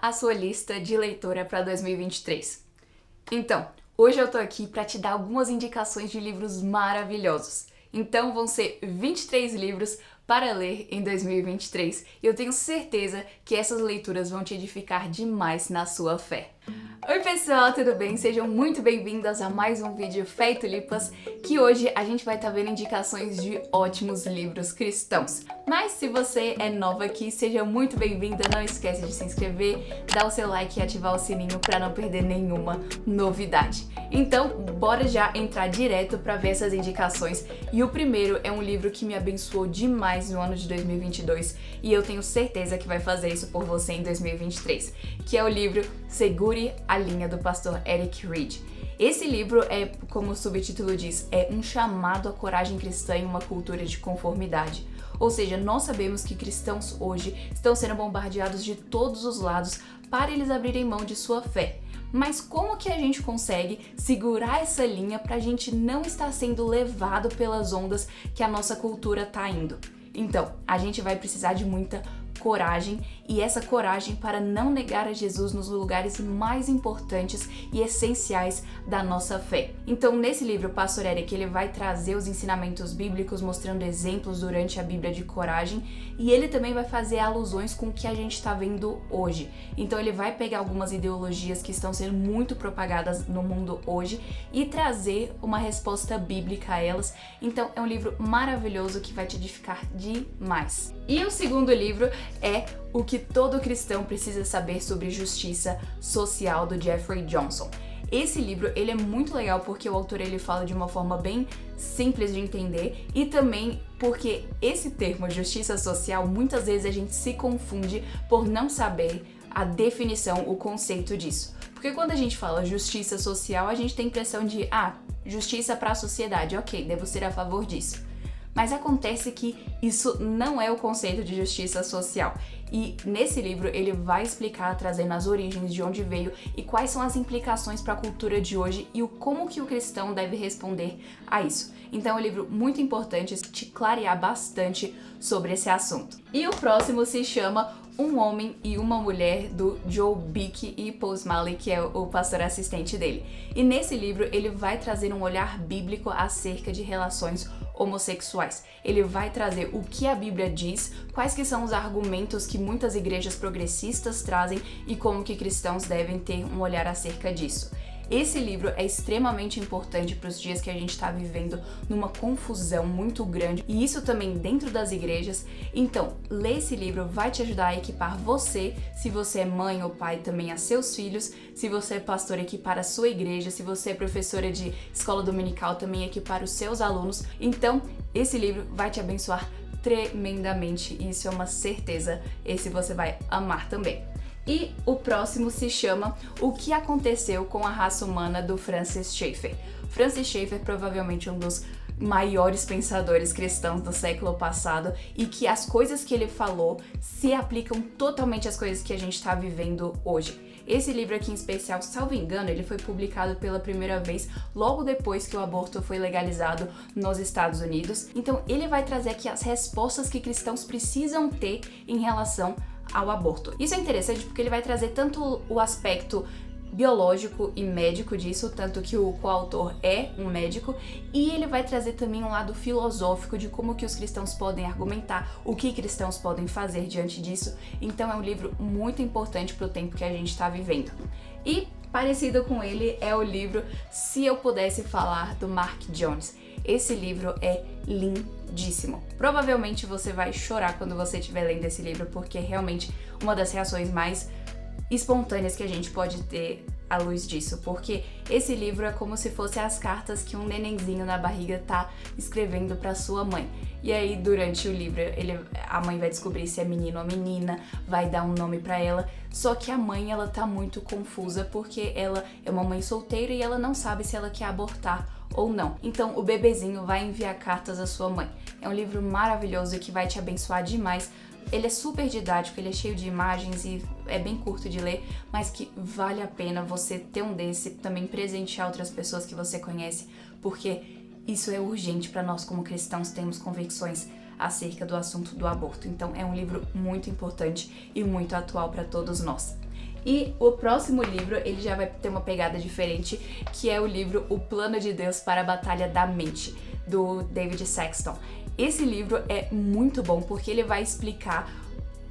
a sua lista de leitura para 2023. Então, hoje eu tô aqui para te dar algumas indicações de livros maravilhosos. Então vão ser 23 livros para ler em 2023 e eu tenho certeza que essas leituras vão te edificar demais na sua fé. Oi pessoal, tudo bem? Sejam muito bem-vindas a mais um vídeo Fé e Tulipas, que hoje a gente vai estar vendo indicações de ótimos livros cristãos. Mas se você é nova aqui, seja muito bem-vinda, não esquece de se inscrever, dar o seu like e ativar o sininho para não perder nenhuma novidade. Então, bora já entrar direto para ver essas indicações. E o primeiro é um livro que me abençoou demais no ano de 2022 e eu tenho certeza que vai fazer isso por você em 2023, que é o livro Segure a Linha, do pastor Eric Reed. Esse livro é, como o subtítulo diz, é um chamado à coragem cristã em uma cultura de conformidade. Ou seja, nós sabemos que cristãos hoje estão sendo bombardeados de todos os lados para eles abrirem mão de sua fé. Mas como que a gente consegue segurar essa linha para a gente não estar sendo levado pelas ondas que a nossa cultura está indo? Então, a gente vai precisar de muita coragem, e essa coragem para não negar a Jesus nos lugares mais importantes e essenciais da nossa fé. Então, nesse livro, o pastor Eric, ele vai trazer os ensinamentos bíblicos, mostrando exemplos durante a Bíblia de coragem, e ele também vai fazer alusões com o que a gente está vendo hoje. Então, ele vai pegar algumas ideologias que estão sendo muito propagadas no mundo hoje e trazer uma resposta bíblica a elas. Então, é um livro maravilhoso que vai te edificar demais. E o segundo livro é O que todo cristão precisa saber sobre justiça social, do Jeffrey Johnson. Esse livro, ele é muito legal porque o autor, ele fala de uma forma bem simples de entender, e também porque esse termo justiça social, muitas vezes a gente se confunde por não saber a definição, o conceito disso. Porque quando a gente fala justiça social, a gente tem a impressão de, justiça para a sociedade, ok, devo ser a favor disso. Mas acontece que isso não é o conceito de justiça social. E nesse livro ele vai explicar, trazendo as origens, de onde veio e quais são as implicações para a cultura de hoje e como que o cristão deve responder a isso. Então é um livro muito importante, te clarear bastante sobre esse assunto. E o próximo se chama Um Homem e Uma Mulher, do Joe Bick e Paul Smalley, que é o pastor assistente dele. E nesse livro ele vai trazer um olhar bíblico acerca de relações homossexuais. Ele vai trazer o que a Bíblia diz, quais que são os argumentos que muitas igrejas progressistas trazem e como que cristãos devem ter um olhar acerca disso. Esse livro é extremamente importante para os dias que a gente está vivendo numa confusão muito grande, e isso também dentro das igrejas. Então, ler esse livro vai te ajudar a equipar você, se você é mãe ou pai, também a seus filhos, se você é pastor, equipar a sua igreja, se você é professora de escola dominical, também equipar os seus alunos. Então, esse livro vai te abençoar tremendamente, e isso é uma certeza, esse você vai amar também. E o próximo se chama O que Aconteceu com a Raça Humana, do Francis Schaeffer. Francis Schaeffer, provavelmente um dos maiores pensadores cristãos do século passado, e que as coisas que ele falou se aplicam totalmente às coisas que a gente está vivendo hoje. Esse livro aqui em especial, salvo engano, ele foi publicado pela primeira vez logo depois que o aborto foi legalizado nos Estados Unidos. Então ele vai trazer aqui as respostas que cristãos precisam ter em relação ao aborto. Isso é interessante porque ele vai trazer tanto o aspecto biológico e médico disso, tanto que o coautor é um médico, e ele vai trazer também um lado filosófico de como que os cristãos podem argumentar, o que cristãos podem fazer diante disso. Então é um livro muito importante para o tempo que a gente está vivendo. E parecido com ele é o livro Se Eu Pudesse Falar, do Mark Jones. Esse livro é lindíssimo. Provavelmente você vai chorar quando você estiver lendo esse livro, porque é realmente uma das reações mais espontâneas que a gente pode ter à luz disso, porque esse livro é como se fosse as cartas que um nenenzinho na barriga tá escrevendo para sua mãe. E aí, durante o livro, a mãe vai descobrir se é menino ou menina, vai dar um nome para ela, só que a mãe, ela tá muito confusa porque ela é uma mãe solteira e ela não sabe se ela quer abortar ou não. Então, o bebezinho vai enviar cartas à sua mãe. É um livro maravilhoso que vai te abençoar demais. Ele é super didático, ele é cheio de imagens e é bem curto de ler, mas que vale a pena você ter um desse, também presentear outras pessoas que você conhece, porque isso é urgente para nós como cristãos termos convicções acerca do assunto do aborto. Então é um livro muito importante e muito atual para todos nós. E o próximo livro, ele já vai ter uma pegada diferente, que é o livro O Plano de Deus para a Batalha da Mente, do David Sexton. Esse livro é muito bom porque ele vai explicar,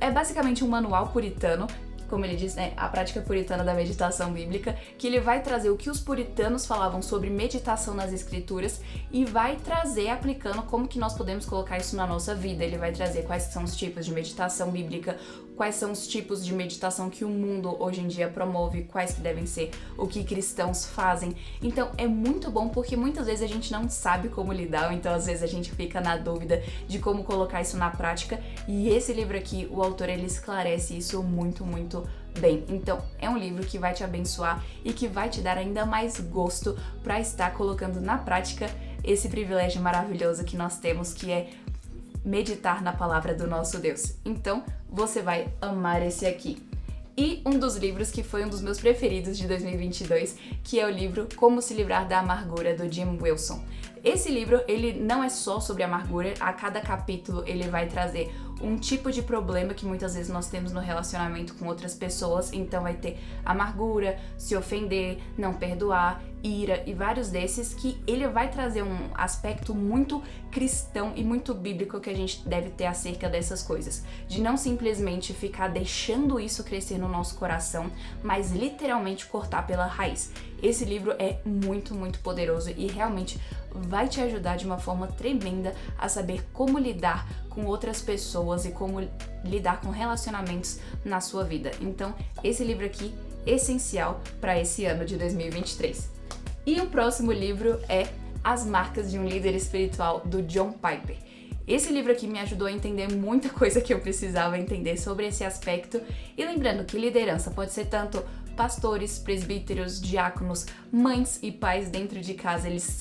é basicamente um manual puritano, como ele diz, né, a prática puritana da meditação bíblica, que ele vai trazer o que os puritanos falavam sobre meditação nas escrituras e vai trazer aplicando como que nós podemos colocar isso na nossa vida. Ele vai trazer quais são os tipos de meditação bíblica, quais são os tipos de meditação que o mundo hoje em dia promove, quais que devem ser, o que cristãos fazem. Então é muito bom porque muitas vezes a gente não sabe como lidar, ou então às vezes a gente fica na dúvida de como colocar isso na prática, e esse livro aqui, o autor, ele esclarece isso muito bem. Então é um livro que vai te abençoar e que vai te dar ainda mais gosto para estar colocando na prática esse privilégio maravilhoso que nós temos, que é meditar na palavra do nosso Deus. Então, você vai amar esse aqui. E um dos livros que foi um dos meus preferidos de 2022, que é o livro Como se livrar da amargura, do Jim Wilson. Esse livro, ele não é só sobre amargura, a cada capítulo ele vai trazer um tipo de problema que muitas vezes nós temos no relacionamento com outras pessoas, então vai ter amargura, se ofender, não perdoar, ira e vários desses, que ele vai trazer um aspecto muito cristão e muito bíblico que a gente deve ter acerca dessas coisas, de não simplesmente ficar deixando isso crescer no nosso coração, mas literalmente cortar pela raiz. Esse livro é muito poderoso e realmente vai te ajudar de uma forma tremenda a saber como lidar com outras pessoas e como lidar com relacionamentos na sua vida. Então, esse livro aqui é essencial para esse ano de 2023. E o próximo livro é As Marcas de um Líder Espiritual, do John Piper. Esse livro aqui me ajudou a entender muita coisa que eu precisava entender sobre esse aspecto. E lembrando que liderança pode ser tanto pastores, presbíteros, diáconos, mães e pais dentro de casa, eles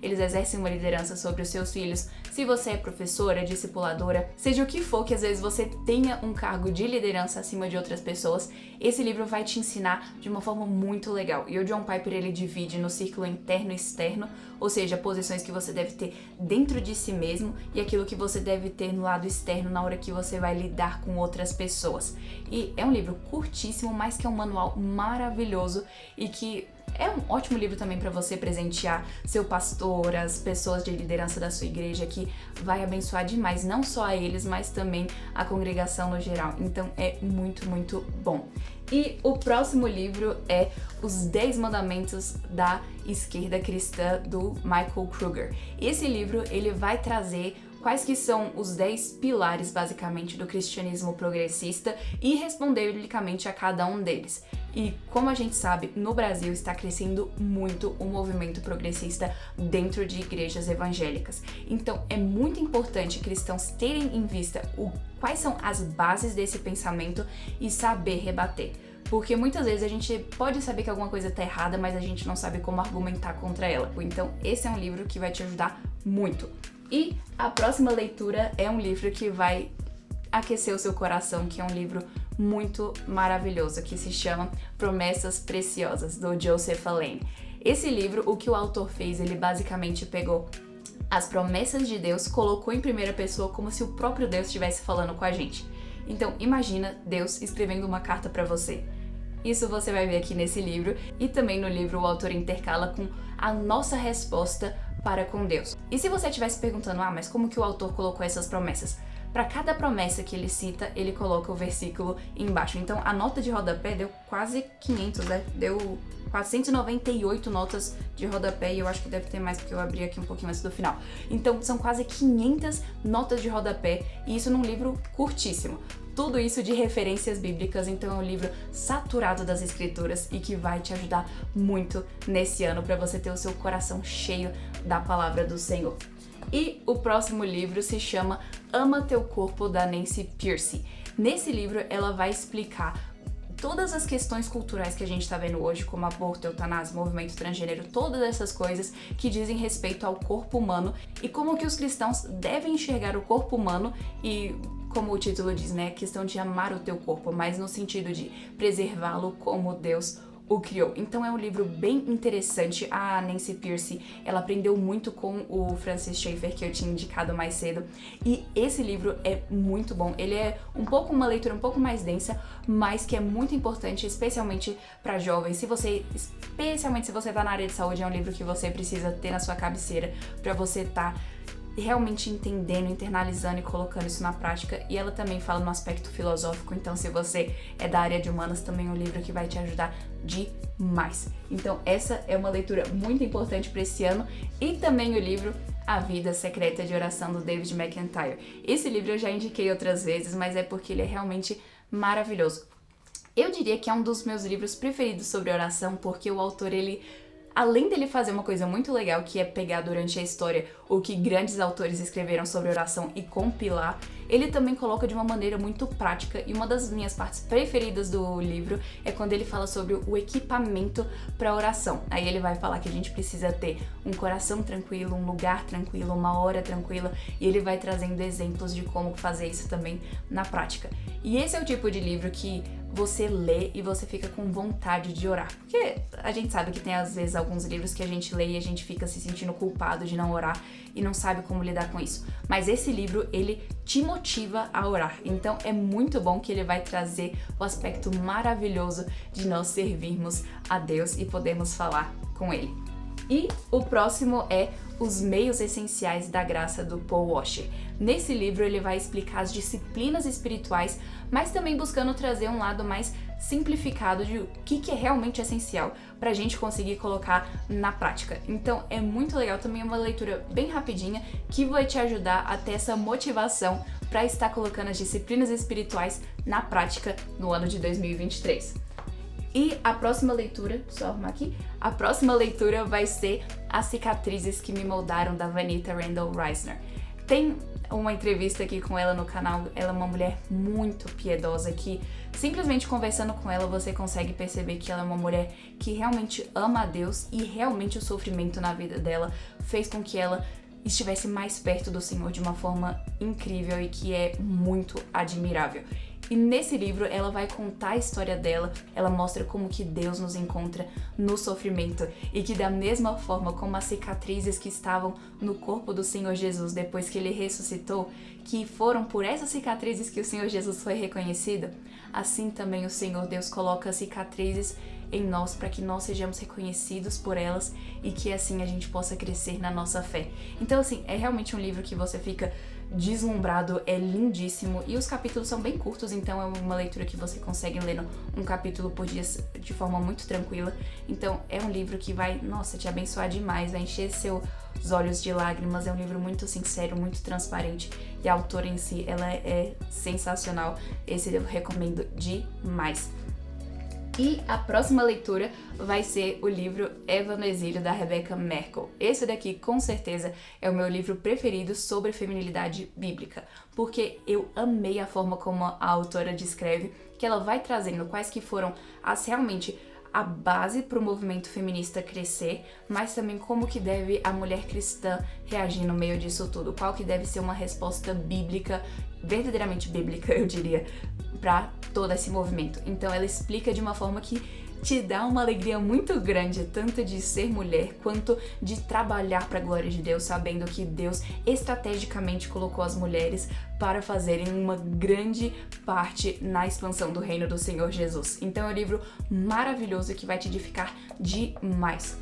exercem uma liderança sobre os seus filhos. Se você é professora, discipuladora, seja o que for que às vezes você tenha um cargo de liderança acima de outras pessoas, esse livro vai te ensinar de uma forma muito legal. E o John Piper, ele divide no círculo interno e externo, ou seja, posições que você deve ter dentro de si mesmo e aquilo que você deve ter no lado externo na hora que você vai lidar com outras pessoas. E é um livro curtíssimo, mas que é um manual maravilhoso e que é um ótimo livro também para você presentear seu pastor, as pessoas de liderança da sua igreja, que vai abençoar demais, não só a eles, mas também a congregação no geral. Então é muito bom. E o próximo livro é Os 10 Mandamentos da Esquerda Cristã, do Michael Kruger. Esse livro, ele vai trazer quais que são os 10 pilares, basicamente, do cristianismo progressista e responder biblicamente a cada um deles. E como a gente sabe, no Brasil está crescendo muito o movimento progressista dentro de igrejas evangélicas. Então é muito importante cristãos terem em vista quais são as bases desse pensamento e saber rebater. Porque muitas vezes a gente pode saber que alguma coisa está errada, mas a gente não sabe como argumentar contra ela. Então esse é um livro que vai te ajudar muito. E a próxima leitura é um livro que vai aquecer o seu coração, que é um livro muito maravilhoso, que se chama Promessas Preciosas, do Joseph Alleine. Esse livro, o que o autor fez, ele basicamente pegou as promessas de Deus, colocou em primeira pessoa como se o próprio Deus estivesse falando com a gente. Então, imagina Deus escrevendo uma carta para você. Isso você vai ver aqui nesse livro, e também no livro o autor intercala com a nossa resposta para com Deus. E se você estivesse perguntando, mas como que o autor colocou essas promessas? Para cada promessa que ele cita, ele coloca o versículo embaixo. Então, a nota de rodapé deu quase 500, né? Deu 498 notas de rodapé, e eu acho que deve ter mais porque eu abri aqui um pouquinho antes do final. Então, são quase 500 notas de rodapé, e isso num livro curtíssimo. Tudo isso de referências bíblicas, então é um livro saturado das escrituras e que vai te ajudar muito nesse ano para você ter o seu coração cheio da palavra do Senhor. E o próximo livro se chama Ama Teu Corpo, da Nancy Pearcey. Nesse livro ela vai explicar todas as questões culturais que a gente está vendo hoje, como aborto, eutanásia, movimento transgênero, todas essas coisas que dizem respeito ao corpo humano e como que os cristãos devem enxergar o corpo humano e, como o título diz, né, questão de amar o teu corpo, mas no sentido de preservá-lo como Deus o criou. Então é um livro bem interessante. A Nancy Pearcey, ela aprendeu muito com o Francis Schaeffer, que eu tinha indicado mais cedo, e esse livro é muito bom. Ele é uma leitura um pouco mais densa, mas que é muito importante, especialmente para jovens. Especialmente se você tá na área de saúde, é um livro que você precisa ter na sua cabeceira para você tá realmente entendendo, internalizando e colocando isso na prática. E ela também fala no aspecto filosófico, então se você é da área de humanas, também é um livro que vai te ajudar demais. Então essa é uma leitura muito importante para esse ano. E também o livro A Vida Secreta de Oração, do David McIntyre. Esse livro eu já indiquei outras vezes, mas é porque ele é realmente maravilhoso. Eu diria que é um dos meus livros preferidos sobre oração, porque o autor, além dele fazer uma coisa muito legal, que é pegar durante a história o que grandes autores escreveram sobre oração e compilar, ele também coloca de uma maneira muito prática. E uma das minhas partes preferidas do livro é quando ele fala sobre o equipamento para oração. Aí ele vai falar que a gente precisa ter um coração tranquilo, um lugar tranquilo, uma hora tranquila, e ele vai trazendo exemplos de como fazer isso também na prática. E esse é o tipo de livro que você lê e você fica com vontade de orar. Porque a gente sabe que tem às vezes alguns livros que a gente lê e a gente fica se sentindo culpado de não orar e não sabe como lidar com isso. Mas esse livro, ele te motiva a orar. Então é muito bom que ele vai trazer o aspecto maravilhoso de nós servirmos a Deus e podermos falar com Ele. E o próximo é Os Meios Essenciais da Graça, do Paul Washer. Nesse livro ele vai explicar as disciplinas espirituais, mas também buscando trazer um lado mais simplificado de o que é realmente essencial para a gente conseguir colocar na prática. Então é muito legal, também é uma leitura bem rapidinha que vai te ajudar a ter essa motivação para estar colocando as disciplinas espirituais na prática no ano de 2023. E a próxima leitura, só arrumar aqui, a próxima leitura vai ser As Cicatrizes que Me Moldaram, da Vanita Randall Reisner. Tem uma entrevista aqui com ela no canal, ela é uma mulher muito piedosa que simplesmente conversando com ela você consegue perceber que ela é uma mulher que realmente ama a Deus e realmente o sofrimento na vida dela fez com que ela estivesse mais perto do Senhor de uma forma incrível e que é muito admirável. E nesse livro ela vai contar a história dela, ela mostra como que Deus nos encontra no sofrimento e que da mesma forma como as cicatrizes que estavam no corpo do Senhor Jesus depois que ele ressuscitou, que foram por essas cicatrizes que o Senhor Jesus foi reconhecido, assim também o Senhor Deus coloca cicatrizes em nós para que nós sejamos reconhecidos por elas e que assim a gente possa crescer na nossa fé. Então assim, é realmente um livro que você fica deslumbrado, é lindíssimo e os capítulos são bem curtos, então é uma leitura que você consegue ler um capítulo por dia de forma muito tranquila. Então é um livro que vai, nossa, te abençoar demais, vai encher seus olhos de lágrimas. É um livro muito sincero, muito transparente e a autora em si, ela é sensacional. Esse eu recomendo demais. E a próxima leitura vai ser o livro Eva no Exílio, da Rebecca Merkel. Esse daqui, com certeza, é o meu livro preferido sobre feminilidade bíblica, porque eu amei a forma como a autora descreve, que ela vai trazendo quais que foram realmente a base para o movimento feminista crescer, mas também como que deve a mulher cristã reagir no meio disso tudo, qual que deve ser uma resposta bíblica, verdadeiramente bíblica, eu diria, para todo esse movimento. Então ela explica de uma forma que te dá uma alegria muito grande, tanto de ser mulher, quanto de trabalhar para a glória de Deus, sabendo que Deus estrategicamente colocou as mulheres para fazerem uma grande parte na expansão do reino do Senhor Jesus. Então é um livro maravilhoso que vai te edificar demais.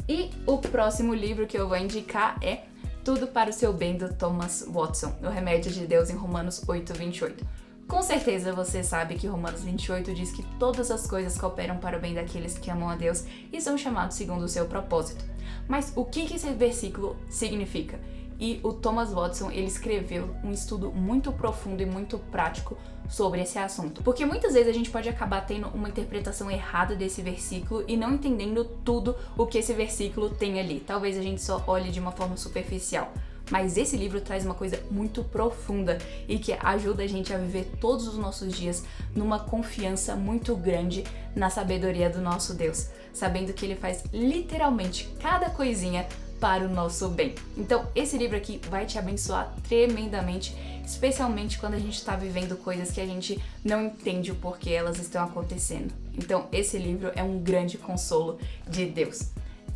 E o próximo livro que eu vou indicar é Tudo para o Seu Bem, do Thomas Watson, o Remédio de Deus, em Romanos 8:28. Com certeza você sabe que Romanos 28 diz que todas as coisas cooperam para o bem daqueles que amam a Deus e são chamados segundo o seu propósito. Mas o que esse versículo significa? E o Thomas Watson, ele escreveu um estudo muito profundo e muito prático sobre esse assunto. Porque muitas vezes a gente pode acabar tendo uma interpretação errada desse versículo e não entendendo tudo o que esse versículo tem ali. Talvez a gente só olhe de uma forma superficial. Mas esse livro traz uma coisa muito profunda e que ajuda a gente a viver todos os nossos dias numa confiança muito grande na sabedoria do nosso Deus, sabendo que Ele faz literalmente cada coisinha para o nosso bem. Então, esse livro aqui vai te abençoar tremendamente, especialmente quando a gente está vivendo coisas que a gente não entende o porquê elas estão acontecendo. Então, esse livro é um grande consolo de Deus.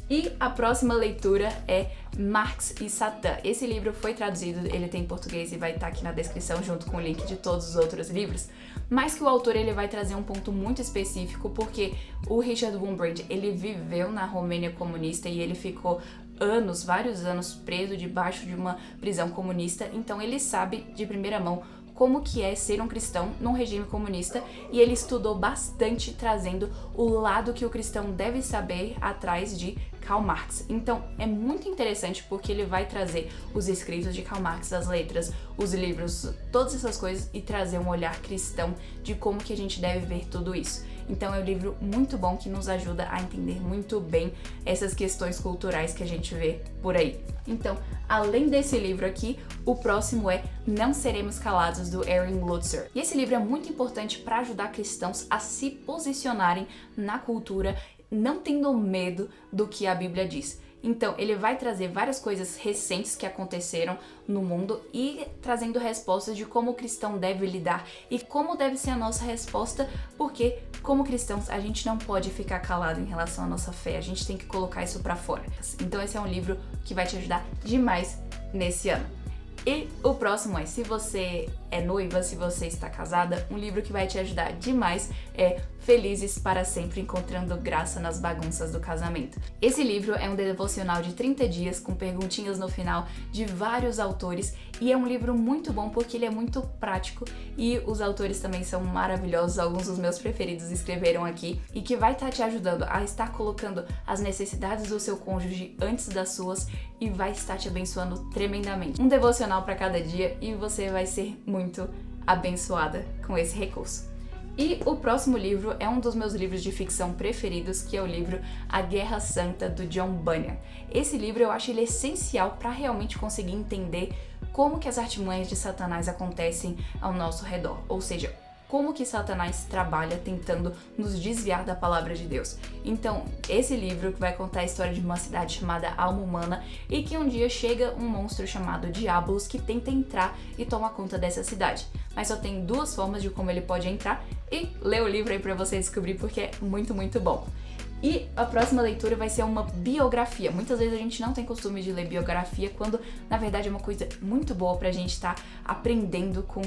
E a próxima leitura é Marx e Satã. Esse livro foi traduzido, ele tem em português e vai estar aqui na descrição junto com o link de todos os outros livros, mas que o autor ele vai trazer um ponto muito específico, porque o Richard Wurmbrand, ele viveu na Romênia comunista e ele ficou vários anos preso debaixo de uma prisão comunista, então ele sabe de primeira mão como que é ser um cristão num regime comunista, e ele estudou bastante trazendo o lado que o cristão deve saber atrás de Karl Marx. Então é muito interessante porque ele vai trazer os escritos de Karl Marx, as letras, os livros, todas essas coisas, e trazer um olhar cristão de como que a gente deve ver tudo isso. Então é um livro muito bom que nos ajuda a entender muito bem essas questões culturais que a gente vê por aí. Então, além desse livro aqui, o próximo é Não Seremos Calados, do Aaron Lutzer. E esse livro é muito importante para ajudar cristãos a se posicionarem na cultura, não tendo medo do que a Bíblia diz. Então, ele vai trazer várias coisas recentes que aconteceram no mundo e trazendo respostas de como o cristão deve lidar e como deve ser a nossa resposta, porque, como cristãos, a gente não pode ficar calado em relação à nossa fé, a gente tem que colocar isso pra fora. Então, esse é um livro que vai te ajudar demais nesse ano. E o próximo é, se você é noiva, se você está casada, um livro que vai te ajudar demais é Felizes para Sempre, Encontrando Graça nas Bagunças do Casamento. Esse livro é um devocional de 30 dias com perguntinhas no final de vários autores, e é um livro muito bom porque ele é muito prático e os autores também são maravilhosos, alguns dos meus preferidos escreveram aqui, e que vai estar te ajudando a estar colocando as necessidades do seu cônjuge antes das suas e vai estar te abençoando tremendamente. Um devocional para cada dia e você vai ser muito abençoada com esse recurso. E o próximo livro é um dos meus livros de ficção preferidos, que é o livro A Guerra Santa, do John Bunyan. Esse livro eu acho ele essencial para realmente conseguir entender como que as artimanhas de Satanás acontecem ao nosso redor, ou seja, como que Satanás trabalha tentando nos desviar da palavra de Deus. Então, esse livro vai contar a história de uma cidade chamada Alma Humana e que um dia chega um monstro chamado Diabolos que tenta entrar e tomar conta dessa cidade. Mas só tem duas formas de como ele pode entrar, e lê o livro aí pra você descobrir porque é muito, muito bom. E a próxima leitura vai ser uma biografia. Muitas vezes a gente não tem costume de ler biografia, quando na verdade é uma coisa muito boa pra gente estar aprendendo com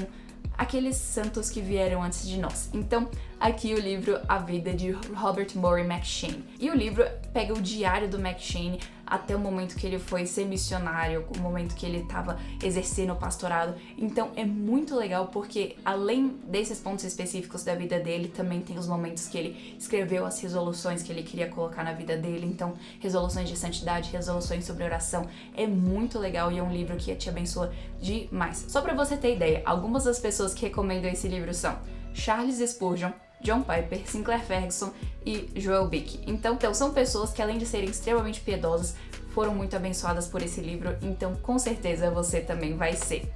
aqueles santos que vieram antes de nós. Então, aqui o livro A Vida de Robert Murray M'Cheyne. E o livro pega o diário do M'Cheyne até o momento que ele foi ser missionário, o momento que ele estava exercendo o pastorado. Então é muito legal porque, além desses pontos específicos da vida dele, também tem os momentos que ele escreveu as resoluções que ele queria colocar na vida dele. Então, resoluções de santidade, resoluções sobre oração. É muito legal e é um livro que te abençoa demais. Só pra você ter ideia, algumas das pessoas que recomendam esse livro são Charles Spurgeon, John Piper, Sinclair Ferguson e Joel Bick. Então são pessoas que, além de serem extremamente piedosas, foram muito abençoadas por esse livro, então com certeza você também vai ser.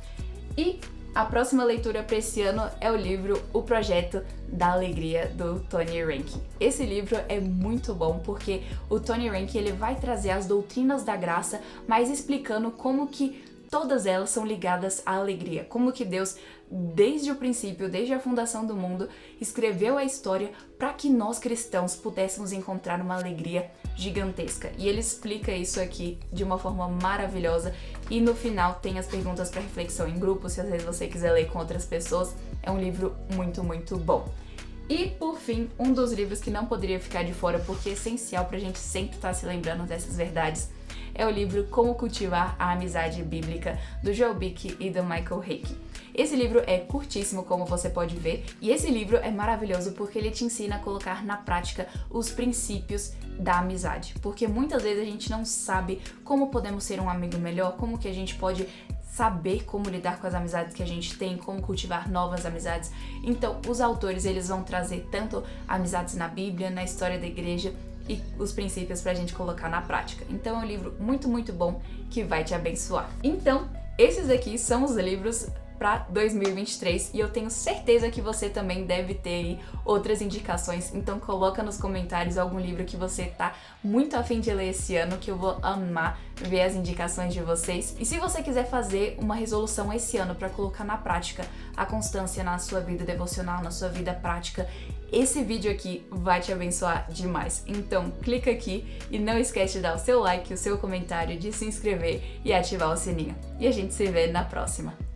E a próxima leitura para esse ano é o livro O Projeto da Alegria, do Tony Reinke. Esse livro é muito bom porque o Tony Reinke ele vai trazer as doutrinas da graça, mas explicando como que todas elas são ligadas à alegria, como que Deus, desde o princípio, desde a fundação do mundo, escreveu a história para que nós cristãos pudéssemos encontrar uma alegria gigantesca. E ele explica isso aqui de uma forma maravilhosa, e no final tem as perguntas para reflexão em grupo, se às vezes você quiser ler com outras pessoas. É um livro muito, muito bom. E, por fim, um dos livros que não poderia ficar de fora, porque é essencial pra gente sempre estar se lembrando dessas verdades, é o livro Como Cultivar a Amizade Bíblica, do Joel Bick e do Michael Hake. Esse livro é curtíssimo, como você pode ver, e esse livro é maravilhoso porque ele te ensina a colocar na prática os princípios da amizade. Porque muitas vezes a gente não sabe como podemos ser um amigo melhor, como que a gente pode saber como lidar com as amizades que a gente tem, como cultivar novas amizades. Então, os autores eles vão trazer tanto amizades na Bíblia, na história da igreja, e os princípios pra gente colocar na prática. Então é um livro muito, muito bom que vai te abençoar. Então, esses aqui são os livros para 2023 e eu tenho certeza que você também deve ter aí outras indicações, então coloca nos comentários algum livro que você tá muito a fim de ler esse ano, que eu vou amar ver as indicações de vocês. E se você quiser fazer uma resolução esse ano para colocar na prática a constância na sua vida devocional, na sua vida prática, esse vídeo aqui vai te abençoar demais. Então clica aqui e não esquece de dar o seu like, o seu comentário, de se inscrever e ativar o sininho. E a gente se vê na próxima.